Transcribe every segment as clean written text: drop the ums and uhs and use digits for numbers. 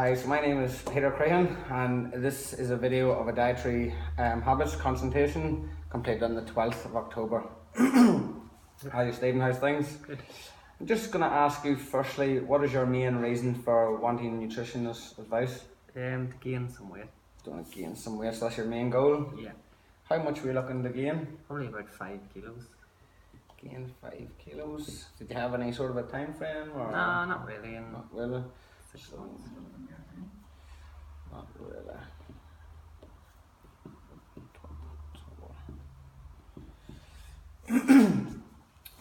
Hi, so my name is Peter Crahan, and this is a video of a dietary habits consultation completed on the 12th of October. How you Stephen? How's things? Good. I'm just going to ask you firstly, what is your main reason for wanting nutritionist advice? To gain some weight. Do you want to gain some weight, so that's your main goal? Yeah. How much were you looking to gain? Probably about 5 kilos. Gain 5 kilos. Did you have any sort of a time frame? Or? No, not really. In Not really. 6 months. Not really.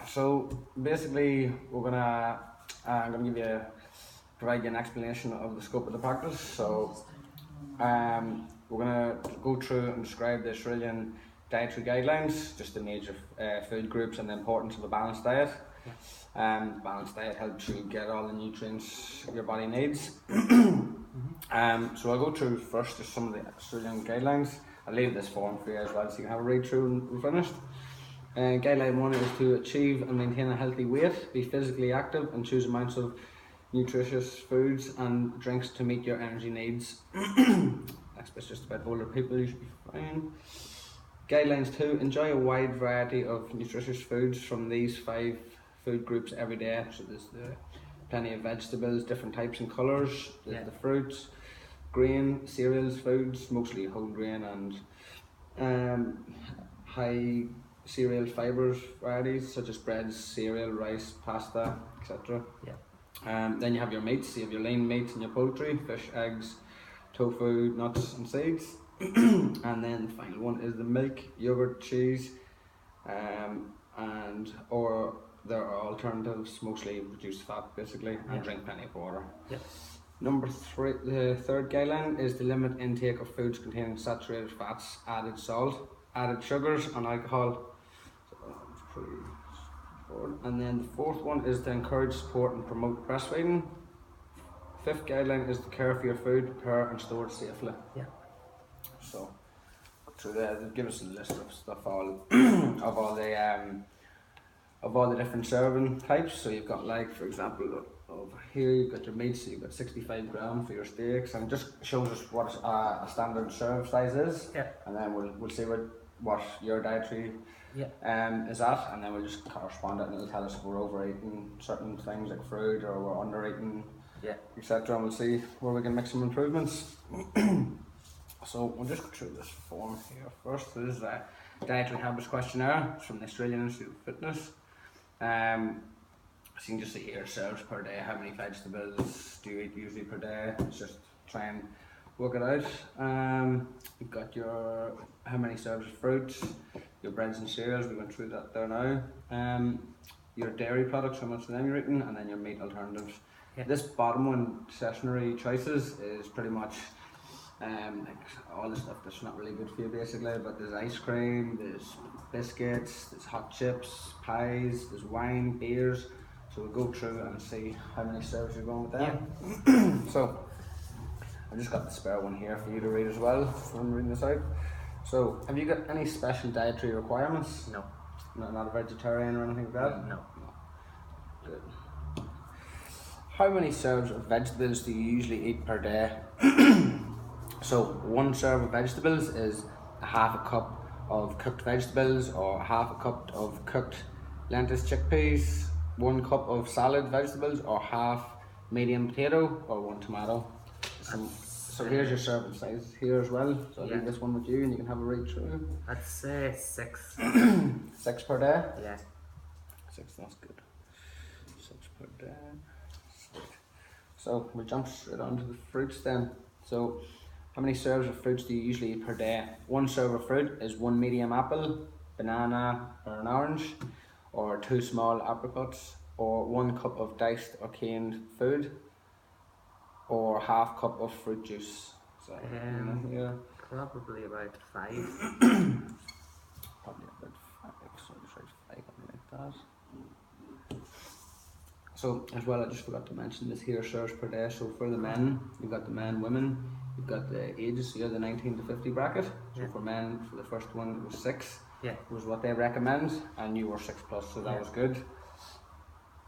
So basically, I'm gonna provide you an explanation of the scope of the practice. So we're gonna go through and describe the Australian dietary guidelines, just the major food groups and the importance of a balanced diet. Balanced diet helps you get all the nutrients your body needs. So I'll go through first just some of the Australian guidelines. I'll leave this form for you as well so you can have a read through and we're finished. Guideline 1 is to achieve and maintain a healthy weight, be physically active and choose amounts of nutritious foods and drinks to meet your energy needs. That's just about older people, you should be fine. Guidelines 2, enjoy a wide variety of nutritious foods from these 5 food groups every day. So there's plenty of vegetables, different types and colours, the fruits, grain, cereals, foods, mostly whole grain and high cereal fibres varieties such as breads, cereal, rice, pasta, etc. Then you have your meats. You have your lean meats and your poultry, fish, eggs, tofu, nuts and seeds. And then the final one is the milk, yogurt, cheese, or there are alternatives, mostly reduced fat basically, and drink plenty of water. Number 3, the third guideline is to limit intake of foods containing saturated fats, added salt, added sugars and alcohol. So that's pretty straightforward. And then the fourth one is to encourage, support and promote breastfeeding. Fifth guideline is to care for your food, prepare and store it safely. So through there, they give us a list of stuff all of all the different serving types. So you've got, like, for example, over here you've got your meat, so you've got 65 grams for your steaks, and it just shows us what a standard serve size is. And then we'll see what your dietary is at, and then we'll just correspond it, and it'll tell us if we're overeating certain things like fruit or we're undereating, etc. And we'll see where we can make some improvements. So we'll just go through this form here first. This is a dietary habits questionnaire. It's from the Australian Institute of Fitness. So you can just see here, serves per day, how many vegetables do you eat usually per day. It's just try and work it out. You've got your how many serves of fruits, your breads and cereals, we went through that there now. Your dairy products, how much of them you're eating, and then your meat alternatives. This bottom one, sessionary choices, is pretty much like all the stuff that's not really good for you basically, but there's ice cream, there's biscuits, there's hot chips, pies, there's wine, beers. So we'll go through and see how many serves you're going with that. So I've just got the spare one here for you to read as well, if I'm reading this out. So have you got any special dietary requirements? No. Not a vegetarian or anything like that? No. Good. How many serves of vegetables do you usually eat per day? So 1 serve of vegetables is a half a cup of cooked vegetables, or half a cup of cooked lentils, chickpeas, 1 cup of salad vegetables, or half medium potato, or 1 tomato. So here's your serving size here as well. So I'll leave this one with you and you can have a read through. I'd say 6. 6 per day? Yeah. 6, that's good. 6 per day. So we'll jump straight on to the fruits then. So how many serves of fruits do you usually eat per day? 1 serve of fruit is 1 medium apple, banana or an orange, or 2 small apricots, or 1 cup of diced or canned food, or half cup of fruit juice. So probably about 5. Probably about 5, so just write 5 like that. So as well, I just forgot to mention this here, serves per day. So for the men, you've got the men, women, you've got the ages, so you're the 19 to 50 bracket. So for men, for the first one it was 6, was what they recommend, and you were 6+, so that was good.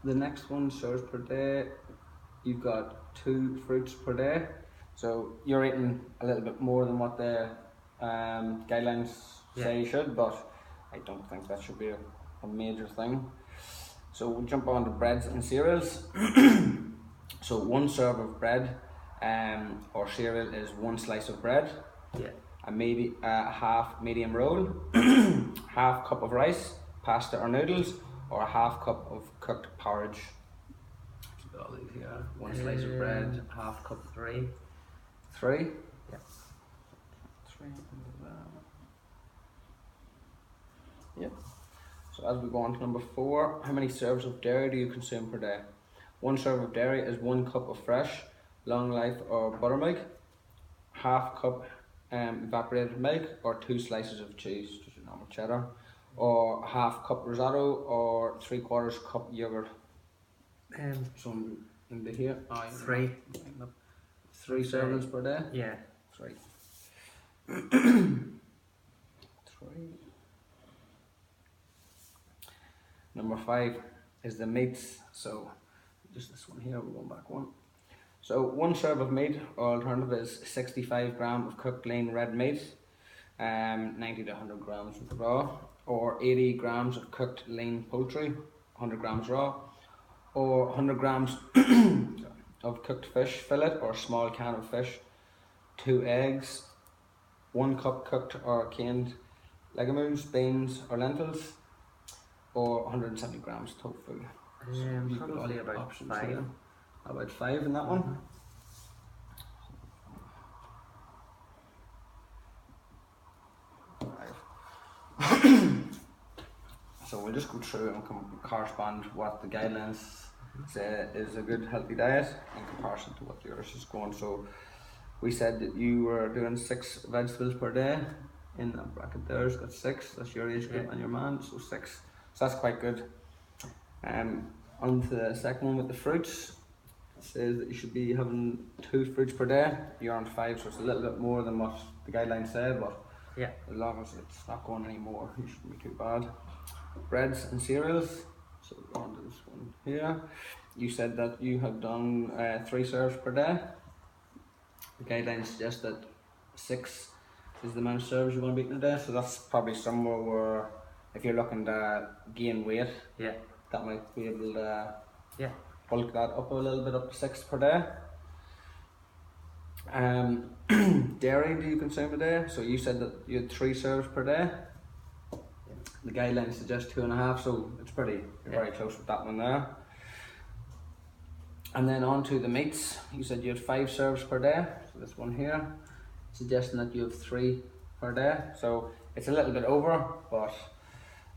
The next one, serves per day, you've got 2 fruits per day. So you're eating a little bit more than what the guidelines say you should, but I don't think that should be a major thing. So we'll jump on to breads and cereals. So 1 serve of bread or cereal is 1 slice of bread, Yeah. a half medium roll, half cup of rice, pasta or noodles, or a half cup of cooked porridge. All these here. 1 slice of bread, half cup. 3. 3. Yeah. 3. Yep. So as we go on to number 4, how many serves of dairy do you consume per day? 1 serve of dairy is 1 cup of fresh, long life or buttermilk, half cup evaporated milk, or 2 slices of cheese, just your normal cheddar, or half cup risotto, or 3/4 cup yogurt. So in the here, 3. 3 servings per day. Yeah. 3. 3. Number 5 is the meats. So just this one here, we're going back one. So 1 serve of meat, or alternative is 65 grams of cooked lean red meat, 90 to 100 grams of raw, or 80 grams of cooked lean poultry, 100 grams raw, or 100 grams of cooked fish fillet or small can of fish, 2 eggs, 1 cup cooked or canned legumes, beans or lentils, or 170 grams tofu. You've got all Probably the about options 5. here. About 5 in that one. So we'll just go through and correspond what the guidelines say is a good healthy diet in comparison to what yours is going. So we said that you were doing 6 vegetables per day. In that bracket there's got 6. That's your age group and your man, so 6. So that's quite good. On to the second one with the fruits. It says that you should be having 2 fruits per day. You're on 5, so it's a little bit more than what the guidelines said, but Yeah. as long as it's not going any more, you shouldn't be too bad. Breads and cereals. So we're on to this one here. You said that you have done 3 serves per day. The guidelines suggest that 6 is the amount of serves you want to be eating a day. So that's probably somewhere where, if you're looking to gain weight, Yeah. that might be able to Yeah. bulk that up a little bit, up to 6 per day. Dairy do you consume a day? So you said that you had 3 serves per day. The guidelines suggest 2.5, so it's pretty, you're very close with that one there. And then on to the meats, you said you had 5 serves per day. So this one here, suggesting that you have 3 per day. So it's a little bit over, but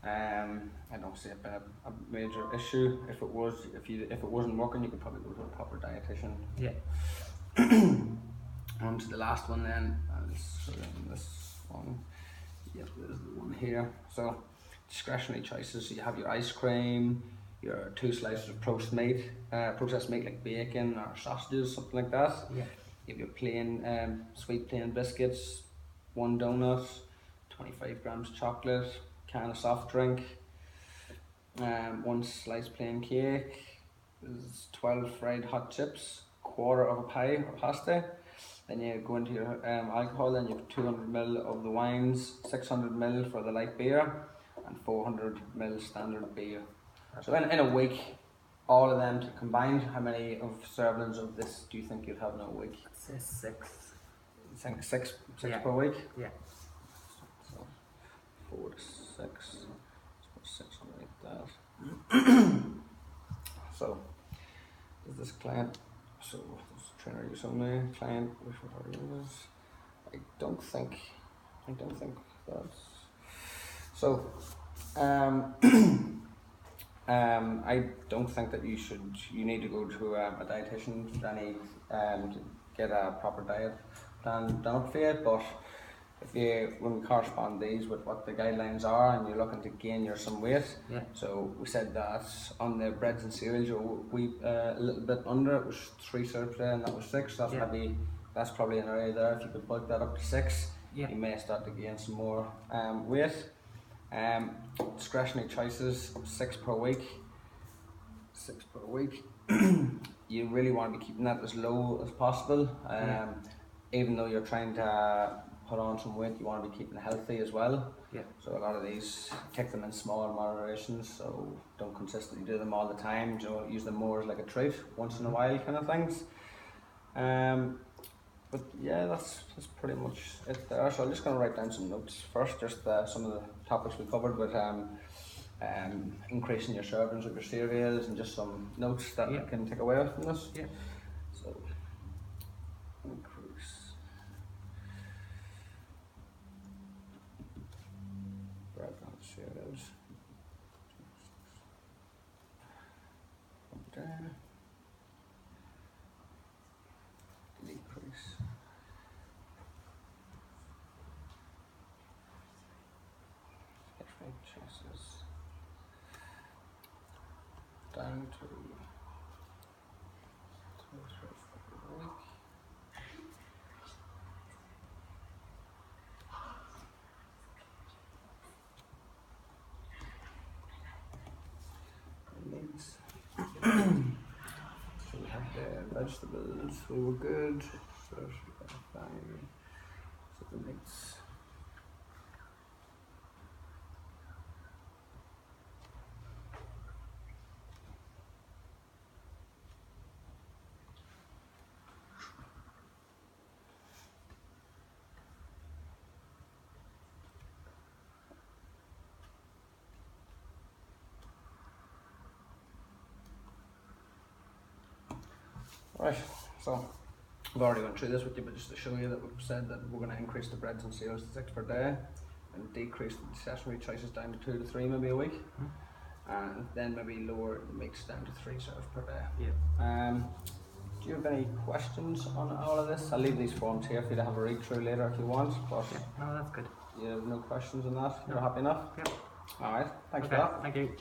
I don't see it being a major issue. If it was, if it wasn't working, you could probably go to a proper dietitian. Yeah. On to the last one then, and this one. Yep, there's the one here. So discretionary choices. So you have your ice cream, your 2 slices of processed meat like bacon or sausages, something like that. Yeah. You have your plain sweet plain biscuits, 1 donut, 25 grams chocolate, can of soft drink, 1 slice plain cake, there's 12 fried hot chips, 1/4 of a pie or pasta. Then you go into your alcohol, then you have 200 ml of the wines, 600 ml for the light beer, and 400 ml standard beer. So in a week, all of them combined, how many of servings of this do you think you'd have in a week? I'd say 6. You think 6 Yeah. per week? Yeah. So 4 to 6. Let's put 6 on like that. So is this client? So this trainer use only client with our users. I don't think that's so. I don't think that you need to go to a dietitian to get a proper diet plan done up for you. But when we correspond these with what the guidelines are, and you're looking to gain some weight, Yeah. so we said that on the breads and cereals you're a little bit under. It was 3 serves there, and that was 6. That's that's probably an area there. If you could bulk that up to 6, Yeah. you may start to gain some more weight. Discretionary choices, 6 per week. 6 per week. you really want to be keeping that as low as possible. Even though you're trying to put on some weight, you want to be keeping healthy as well. Yeah. So a lot of these, take them in small moderations, so don't consistently do them all the time. You know, use them more as like a treat, once in a while kind of things. But yeah, that's pretty much it there. So I'm just going to write down some notes first, just some of the topics we covered with increasing your servings of your cereals, and just some notes that Yeah. I can take away from this. Yeah. So increase bread and cereals. There. Decrease. Choices down to 2 or 3 a week. Needs. So we have the vegetables, we were good. So we got fine. So the next. Right, so I've already gone through this with you, but just to show you that we've said that we're going to increase the breads and cereals to 6 per day, and decrease the sesame choices down to 2 to 3 maybe a week, and then maybe lower the meats down to 3 serves per day. Yeah. Do you have any questions on all of this? I'll leave these forms here for you to have a read through later if you want, but No, that's good. you have no questions on that? You're happy enough? Yep. Alright, thanks for Okay, that. thank you.